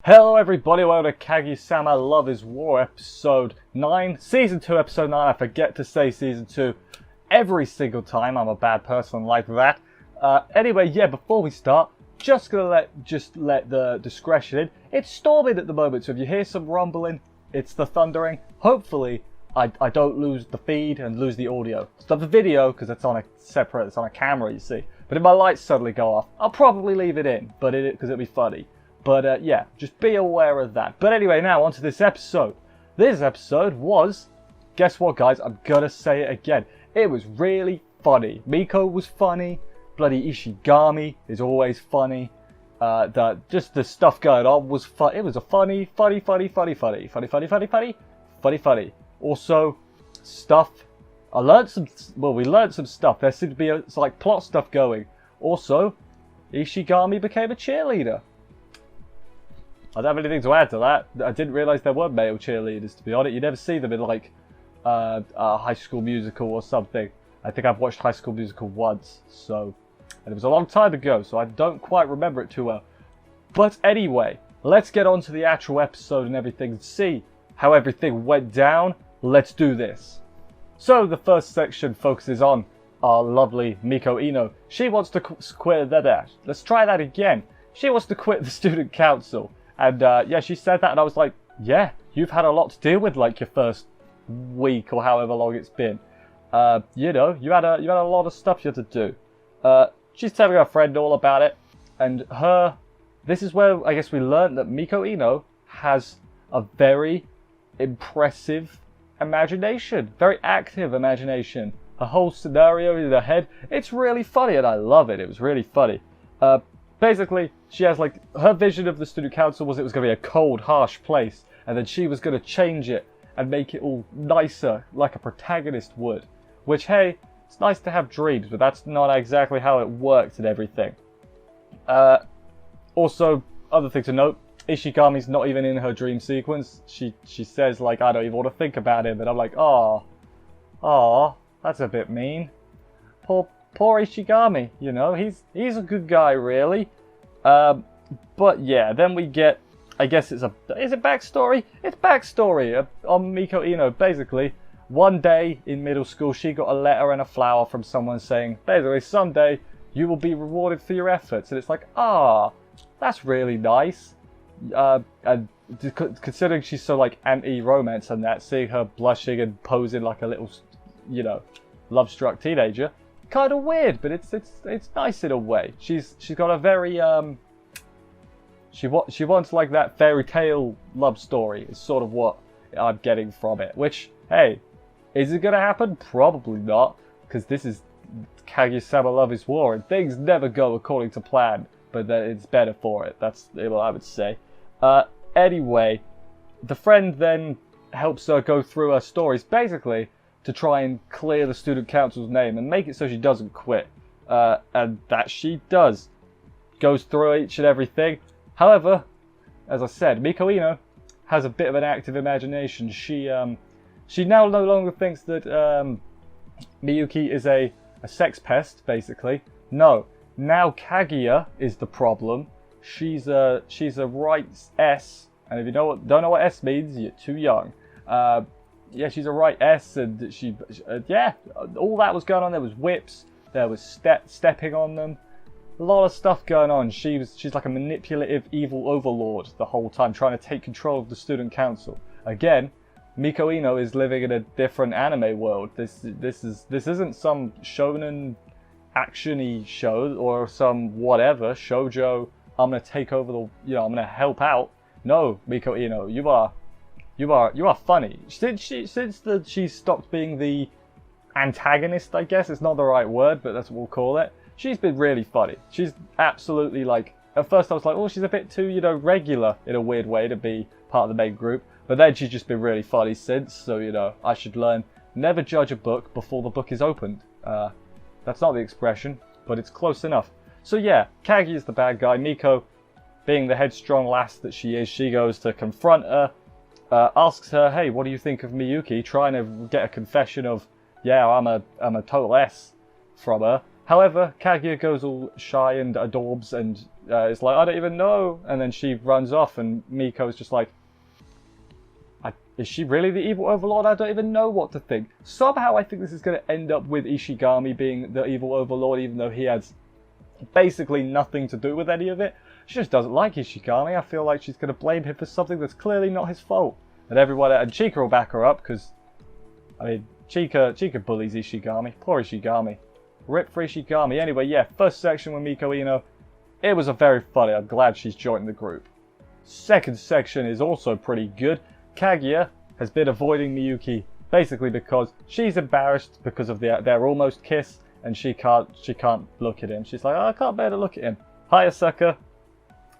Hello everybody, welcome to Kaguya-sama Love is War episode 9, season 2 episode 9. I forget to say season 2 every single time. I'm a bad person like that. Anyway, yeah, before we start, just gonna let the discretion in. It's storming at the moment, so if you hear some rumbling, it's the thundering. Hopefully I don't lose the feed and lose the audio. Stop the video because it's on a camera, you see. But if my lights suddenly go off, I'll probably leave it in, but because it'll be funny. But yeah, just be aware of that. But anyway, now onto this episode. This episode was, guess what guys, I'm gonna say it again. It was really funny. Miko was funny. Bloody Ishigami is always funny. Just the stuff going on was fun. It was a funny. Also, stuff. We learned some stuff. There seemed to be like plot stuff going. Also, Ishigami became a cheerleader. I don't have anything to add to that. I didn't realise there were male cheerleaders, to be honest. You never see them in like a High School Musical or something. I think I've watched High School Musical once, and it was a long time ago, so I don't quite remember it too well. But anyway, let's get on to the actual episode and everything and see how everything went down. Let's do this. So the first section focuses on our lovely Miko Ino. She wants to quit Let's try that again. She wants to quit the student council. And yeah, she said that and I was like, yeah, you've had a lot to deal with like your first week or however long it's been. You know, you had a lot of stuff you had to do. She's telling her friend all about it. And this is where I guess we learned that Miko Ino has a very impressive imagination. Very active imagination. Her whole scenario in her head, it's really funny and I love it. It was really funny. Basically, she has like, her vision of the student council was it was going to be a cold, harsh place, and then she was going to change it and make it all nicer, like a protagonist would. Which, hey, it's nice to have dreams, but that's not exactly how it worked and everything. Also, other thing to note, Ishigami's not even in her dream sequence. She says, like, I don't even want to think about him, and I'm like, oh, that's a bit mean. Poor Ishigami, you know, he's a good guy, really. But yeah, then we get, I guess is it backstory? It's backstory on Miko Ino. Basically, one day in middle school, she got a letter and a flower from someone saying, basically, someday you will be rewarded for your efforts. And it's like, that's really nice. And considering she's so like anti-romance and that, seeing her blushing and posing like a little, you know, love-struck teenager, kind of weird, but it's nice in a way. She's got a very she wants like that fairy tale love story is sort of what I'm getting from it. Which, hey, is it gonna happen? Probably not, because this is Kaguya-sama Love is War and things never go according to plan, but it's better for it. That's what I would say. Anyway, the friend then helps her go through her stories, basically to try and clear the student council's name and make it so she doesn't quit. And that she does. Goes through each and everything. However, as I said, Miko Ino has a bit of an active imagination. She now no longer thinks that Miyuki is a sex pest, basically. No, now Kaguya is the problem. She's a right S, and if you don't know what S means, you're too young. Yeah, she's a right S, and yeah, all that was going on. There was whips, there was stepping on them, a lot of stuff going on. She's like a manipulative, evil overlord the whole time, trying to take control of the student council. Again, Miko Ino is living in a different anime world. This isn't some shonen action-y show or some whatever shoujo. I'm gonna take over the, you know, I'm gonna help out. No, Miko Ino, you are funny. Since she stopped being the antagonist, I guess it's not the right word, but that's what we'll call it. She's been really funny. She's absolutely like, at first I was like, oh, she's a bit too, you know, regular in a weird way to be part of the main group. But then she's just been really funny since. So, you know, I should learn, never judge a book before the book is opened. That's not the expression, but it's close enough. So yeah, Kaguya is the bad guy. Miko, being the headstrong lass that she is, she goes to confront her. Asks her, hey, what do you think of Miyuki? Trying to get a confession of, yeah, I'm a total S from her. However, Kaguya goes all shy and adorbs and is like, I don't even know. And then she runs off, and Miko's just like, is she really the evil overlord? I don't even know what to think. Somehow I think this is going to end up with Ishigami being the evil overlord, even though he has basically nothing to do with any of it. She just doesn't like Ishigami. I feel like she's going to blame him for something that's clearly not his fault. And everyone, and Chika will back her up, because, I mean, Chika bullies Ishigami. Poor Ishigami. Rip for Ishigami. Anyway, yeah, first section with Miko Ino. It was a very funny. I'm glad she's joined the group. Second section is also pretty good. Kaguya has been avoiding Miyuki basically because she's embarrassed because of their almost kiss, and she can't look at him. She's like, oh, I can't bear to look at him. Hayasaka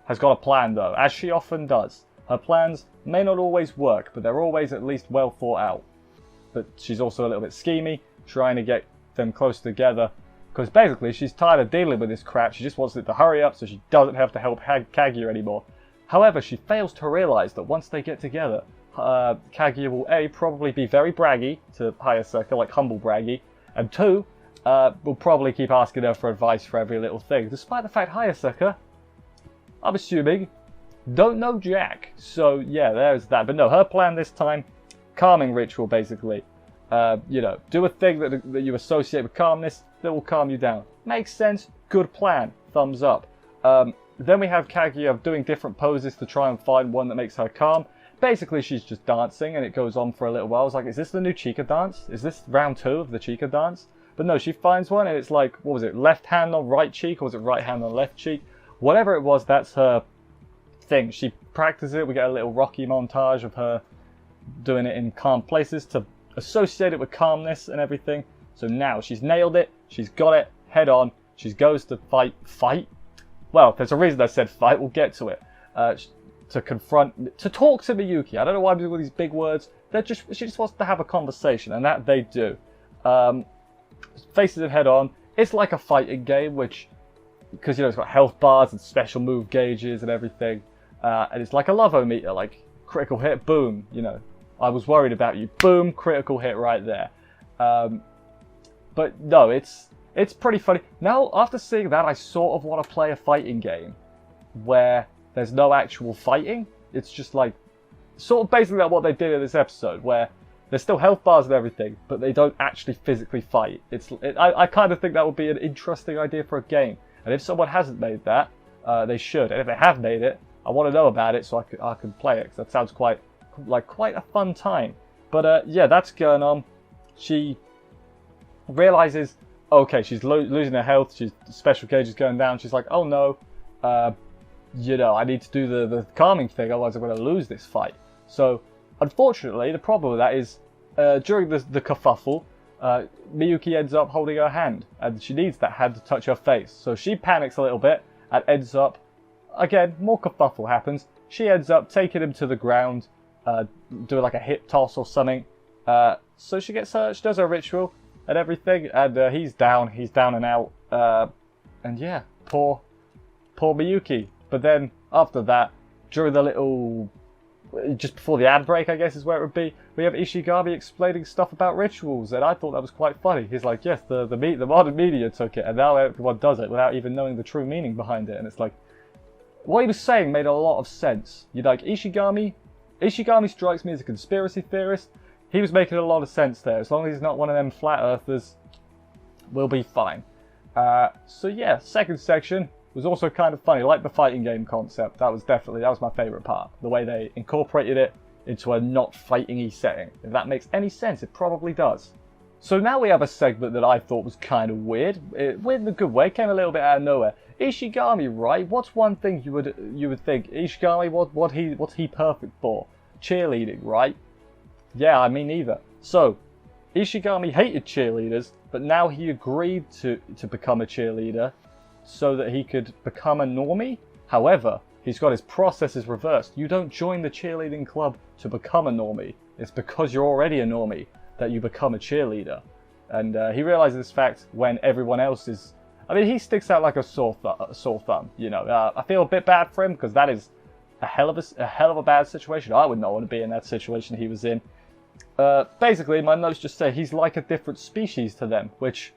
has got a plan though, as she often does. Her plans may not always work, but they're always at least well thought out. But she's also a little bit schemy, trying to get them close together, because basically she's tired of dealing with this crap. She just wants it to hurry up so she doesn't have to help Kaguya anymore. However, she fails to realize that once they get together, Kaguya will A, probably be very braggy to Hayasaka, like humble braggy, and 2, will probably keep asking her for advice for every little thing, despite the fact Hayasaka, I'm assuming, don't know jack. So yeah, there's that. But no, her plan this time, calming ritual basically. You know, do a thing that you associate with calmness that will calm you down. Makes sense, good plan, thumbs up. Then we have Kaguya doing different poses to try and find one that makes her calm. Basically, she's just dancing, and it goes on for a little while. I was like, is this the new Chika dance? Is this round 2 of the Chika dance? But no, she finds one, and it's like, what was it, left hand on right cheek, or was it right hand on left cheek? Whatever it was, that's her thing. She practices it. We get a little Rocky montage of her doing it in calm places to associate it with calmness and everything. So now she's nailed it. She's got it head on. She goes to fight? Well, there's a reason I said fight. We'll get to it. To talk to Miyuki. I don't know why I'm doing all these big words. She just wants to have a conversation, and that they do. Faces it head on. It's like a fighting game, because you know it's got health bars and special move gauges and everything, and it's like a love-o-meter, like critical hit, boom. You know, I was worried about you, boom, critical hit right there. But no, it's pretty funny. Now, after seeing that, I sort of want to play a fighting game where there's no actual fighting. It's just like, sort of basically like what they did in this episode, where there's still health bars and everything, but they don't actually physically fight. I kind of think that would be an interesting idea for a game. And if someone hasn't made that, they should. And if they have made it, I want to know about it so I can play it, because that sounds quite a fun time. But yeah, that's going on. She realizes, okay, she's losing her health. She's special gauge is going down. She's like, oh no. You know, I need to do the calming thing, otherwise I'm going to lose this fight. So, unfortunately, the problem with that is, during the kerfuffle, Miyuki ends up holding her hand, and she needs that hand to touch her face. So she panics a little bit, and ends up, again, more kerfuffle happens. She ends up taking him to the ground, doing like a hip toss or something. So she does her ritual and everything, and he's down and out. And yeah, poor Miyuki. But then, after that, during the little... just before the ad break, I guess is where it would be, we have Ishigami explaining stuff about rituals, and I thought that was quite funny. He's like, yes, the modern media took it, and now everyone does it without even knowing the true meaning behind it. And it's like, what he was saying made a lot of sense. You like, Ishigami strikes me as a conspiracy theorist. He was making a lot of sense there. As long as he's not one of them flat earthers, we'll be fine. So yeah, second section was also kind of funny, like the fighting game concept. That was my favourite part. The way they incorporated it into a not fighting-y setting. If that makes any sense, it probably does. So now we have a segment that I thought was kind of weird. Weird in a good way, came a little bit out of nowhere. Ishigami, right? What's one thing you would think? Ishigami, what's he perfect for? Cheerleading, right? Yeah, I mean neither. So, Ishigami hated cheerleaders, but now he agreed to become a cheerleader so that he could become a normie. However, he's got his processes reversed. You don't join the cheerleading club to become a normie. It's because you're already a normie that you become a cheerleader. And he realizes this fact when everyone else is... I mean, he sticks out like a sore thumb, you know. I feel a bit bad for him because that is a hell of a bad situation. I would not want to be in that situation he was in. Basically, my notes just say he's like a different species to them, which...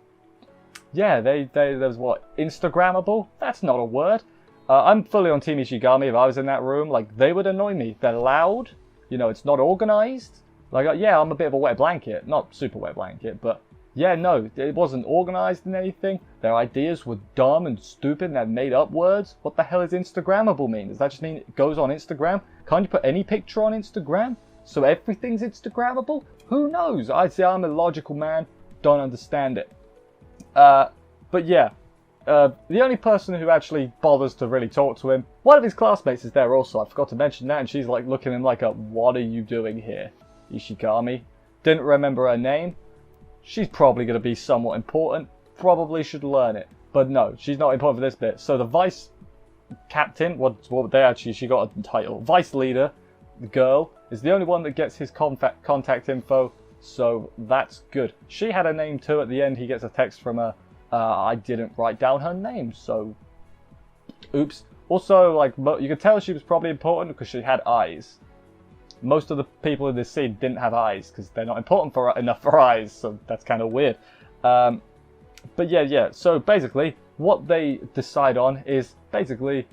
yeah, there's what, Instagrammable? That's not a word. I'm fully on Team Ishigami. If I was in that room, like, they would annoy me. They're loud. You know, it's not organized. Like, yeah, I'm a bit of a wet blanket. Not super wet blanket, but yeah, no, it wasn't organized in anything. Their ideas were dumb and stupid and had made up words. What the hell is Instagrammable mean? Does that just mean it goes on Instagram? Can't you put any picture on Instagram? So everything's Instagrammable? Who knows? I say I'm a logical man. Don't understand it. But yeah, the only person who actually bothers to really talk to him, one of his classmates is there also. I forgot to mention that, and she's like looking at him like, what are you doing here, Ishigami? Didn't remember her name. She's probably going to be somewhat important. Probably should learn it. But no, she's not important for this bit. So the vice captain, what they actually, she got a title. Vice leader, the girl, is the only one that gets his contact info. So that's good. She had a name too. At the end, he gets a text from her. I didn't write down her name, so oops. Also, like, you could tell she was probably important because she had eyes. Most of the people in this scene didn't have eyes because they're not important enough for eyes, so that's kind of weird. But yeah. So basically, what they decide on is basically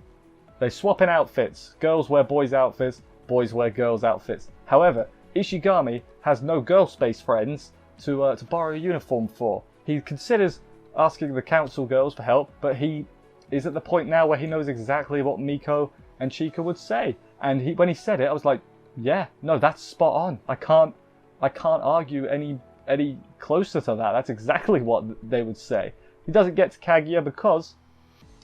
they swap in outfits. Girls wear boys' outfits, boys wear girls' outfits. However, Ishigami has no girl space friends to borrow a uniform for. He considers asking the council girls for help, but he is at the point now where he knows exactly what Miko and Chika would say. And when he said it, I was like, yeah, no, that's spot on. I can't argue any closer to that. That's exactly what they would say. He doesn't get to Kaguya because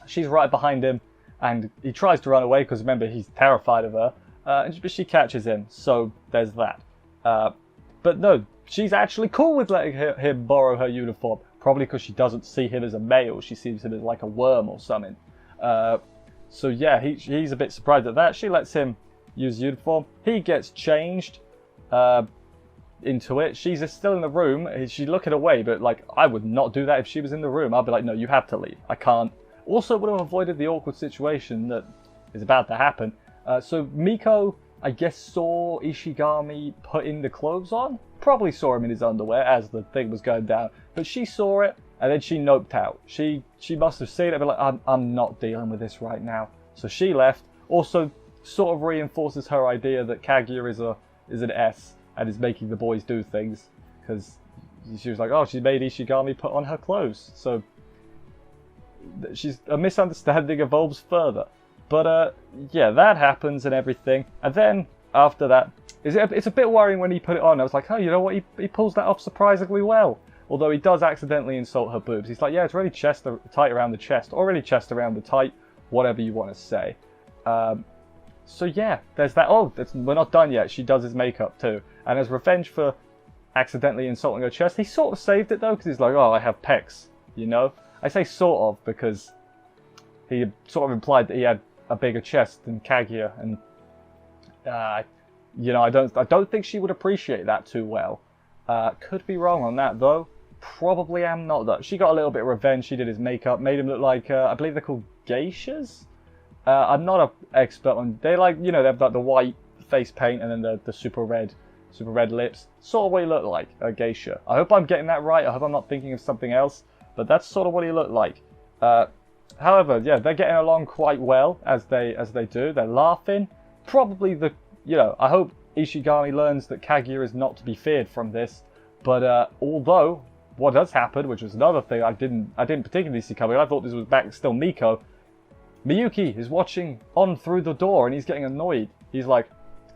she's right behind him, and he tries to run away because remember he's terrified of her, but she catches him. So there's that. But no, she's actually cool with letting him borrow her uniform. Probably because she doesn't see him as a male. She sees him as like a worm or something. So yeah, he's a bit surprised at that. She lets him use the uniform. He gets changed into it. She's still in the room. She's looking away, but like I would not do that if she was in the room. I'd be like, no, you have to leave. I can't. Also would have avoided the awkward situation that is about to happen. So Miko, I guess, saw Ishigami putting the clothes on. Probably saw him in his underwear as the thing was going down. But she saw it, and then she noped out. She must have seen it, but like, I'm not dealing with this right now. So she left. Also, sort of reinforces her idea that Kaguya is an S and is making the boys do things. Because she was like, oh, she made Ishigami put on her clothes. So a misunderstanding evolves further. But yeah, that happens and everything. And then after that, it's a bit worrying when he put it on. I was like, oh, you know what? He pulls that off surprisingly well. Although he does accidentally insult her boobs. He's like, yeah, it's really tight around the chest. Or really chest around the tight. Whatever you want to say. So yeah, there's that. Oh, we're not done yet. She does his makeup too. And as revenge for accidentally insulting her chest, he sort of saved it though. Because he's like, oh, I have pecs. You know? I say sort of because he sort of implied that he had a bigger chest than Kaguya. And, you know, I don't think she would appreciate that too well. Could be wrong on that though. Probably am not though. She got a little bit of revenge. She did his makeup, made him look like I believe they're called geishas. I'm not an expert on. They like, you know, they have like the white face paint and then the super red lips. Sort of what he looked like, a geisha. I hope I'm getting that right. I hope I'm not thinking of something else. But that's sort of what he looked like. However, yeah, they're getting along quite well as they do. They're laughing. Probably I hope Ishigami learns that Kaguya is not to be feared from this. But although what does happen, which was another thing I didn't particularly see coming. I thought this was back still Miko. Miyuki is watching on through the door and he's getting annoyed. He's like,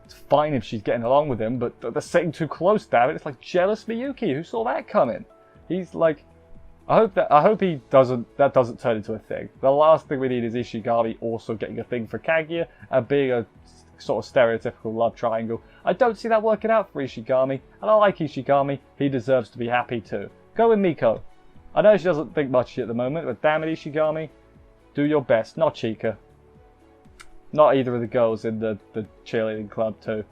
it's fine if she's getting along with him, but they're sitting too close, damn it. It's like jealous Miyuki. Who saw that coming? He's like, I hope that doesn't turn into a thing. The last thing we need is Ishigami also getting a thing for Kaguya and being a sort of stereotypical love triangle. I don't see that working out for Ishigami, and I like Ishigami. He deserves to be happy too. Go with Miko. I know she doesn't think much of you at the moment, but damn it, Ishigami, do your best. Not Chika. Not either of the girls in the cheerleading club too.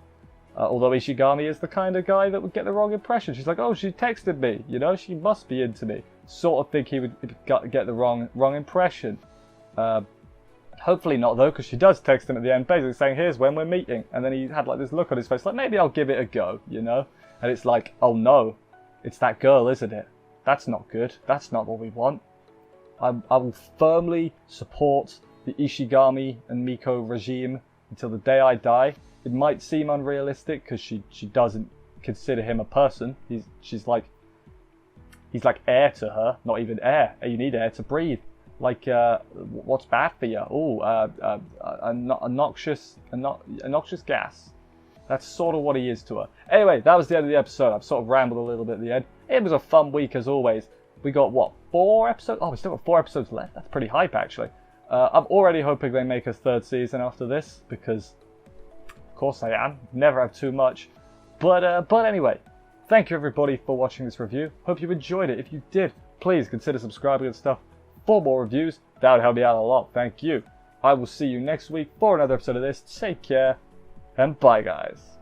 Although Ishigami is the kind of guy that would get the wrong impression. She's like, oh, she texted me. You know, she must be into me. Sort of think he would get the wrong impression. Hopefully not though, because she does text him at the end, basically saying, here's when we're meeting. And then he had like this look on his face, like, maybe I'll give it a go, you know? And it's like, oh no, it's that girl, isn't it? That's not good. That's not what we want. I will firmly support the Ishigami and Miko regime until the day I die. It might seem unrealistic because she doesn't consider him a person. He's like air to her, not even air. You need air to breathe. Like what's bad for you? Oh, a noxious gas. That's sort of what he is to her. Anyway, that was the end of the episode. I've sort of rambled a little bit at the end. It was a fun week as always. We got what, 4 episodes? Oh, we still got 4 episodes left. That's pretty hype actually. I'm already hoping they make a 3rd season after this because, of course, I am. Never have too much. But anyway, thank you everybody for watching this review. Hope you enjoyed it. If you did, please consider subscribing and stuff for more reviews. That would help me out a lot. Thank you. I will see you next week for another episode of this. Take care and bye, guys.